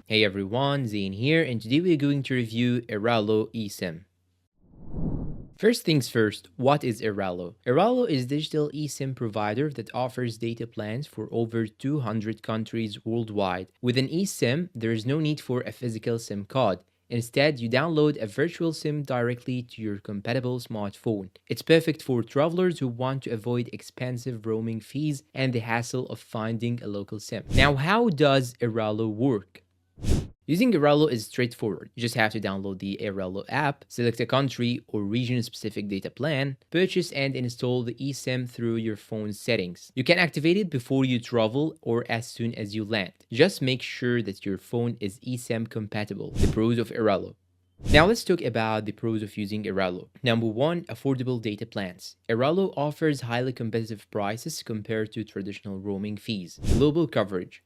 Hey everyone, Zane here, and today we're going to review Airalo eSim. First things first, what is Airalo? Airalo is a digital eSIM provider that offers data plans for over 200 countries worldwide. With an eSIM, there is no need for a physical SIM card. Instead, you download a virtual SIM directly to your compatible smartphone. It's perfect for travelers who want to avoid expensive roaming fees and the hassle of finding a local SIM. Now, how does Airalo work? Using Airalo is straightforward. You just have to download the Airalo app, select a country or region-specific data plan, purchase and install the eSIM through your phone's settings. You can activate it before you travel or as soon as you land. Just make sure that your phone is eSIM compatible. The pros of Airalo. Now let's talk about the pros of using Airalo. Number 1, affordable data plans. Airalo offers highly competitive prices compared to traditional roaming fees. Global coverage.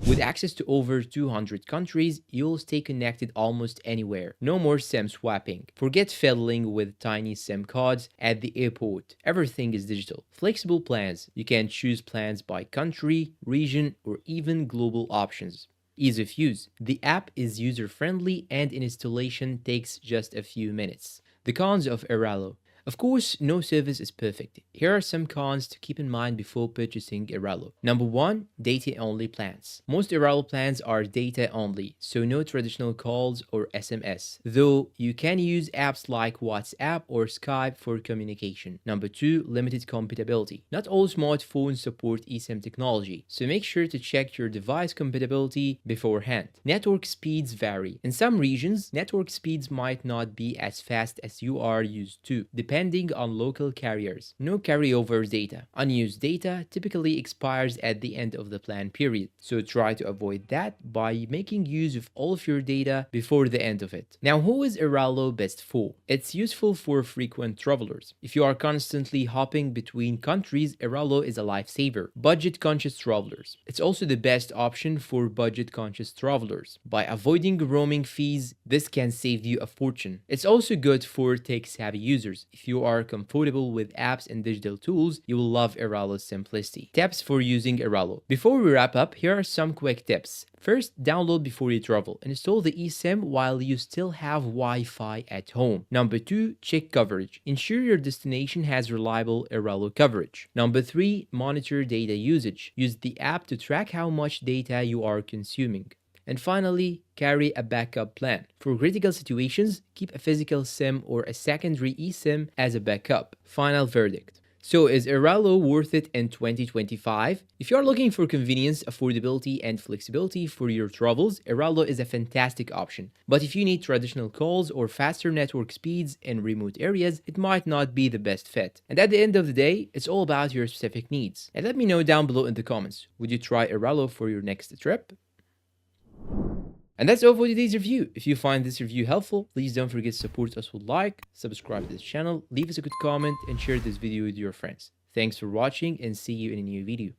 With access to over 200 countries, you'll stay connected almost anywhere. No more SIM swapping. Forget fiddling with tiny SIM cards at the airport. Everything is digital. Flexible plans. You can choose plans by country, region, or even global options. Ease of use. The app is user-friendly and installation takes just a few minutes. The cons of Airalo. Of course, no service is perfect. Here are some cons to keep in mind before purchasing Airalo. Number 1, data-only plans. Most Airalo plans are data-only, so no traditional calls or SMS, though you can use apps like WhatsApp or Skype for communication. Number 2, limited compatibility. Not all smartphones support eSIM technology, so make sure to check your device compatibility beforehand. Network speeds vary. In some regions, network speeds might not be as fast as you are used to, depending on local carriers. No carryover data. Unused data typically expires at the end of the plan period, so try to avoid that by making use of all of your data before the end of it. Now, who is Airalo best for? It's useful for frequent travelers. If you are constantly hopping between countries, Airalo is a lifesaver. Budget-conscious travelers. It's also the best option for budget-conscious travelers. By avoiding roaming fees, this can save you a fortune. It's also good for tech-savvy users. If you are comfortable with apps and digital tools, you will love Airalo's simplicity. Tips for using Airalo. Before we wrap up, here are some quick tips. First, download before you travel. Install the eSIM while you still have Wi-Fi at home. Number 2, check coverage. Ensure your destination has reliable Airalo coverage. Number 3, monitor data usage. Use the app to track how much data you are consuming. And finally, carry a backup plan. For critical situations, keep a physical SIM or a secondary eSIM as a backup. Final verdict. So is Airalo worth it in 2025? If you are looking for convenience, affordability, and flexibility for your travels, Airalo is a fantastic option. But if you need traditional calls or faster network speeds in remote areas, it might not be the best fit. And at the end of the day, it's all about your specific needs. And let me know down below in the comments, would you try Airalo for your next trip? And that's all for today's review. If you find this review helpful, please don't forget to support us with like, subscribe to this channel, leave us a good comment, and share this video with your friends. Thanks for watching and see you in a new video.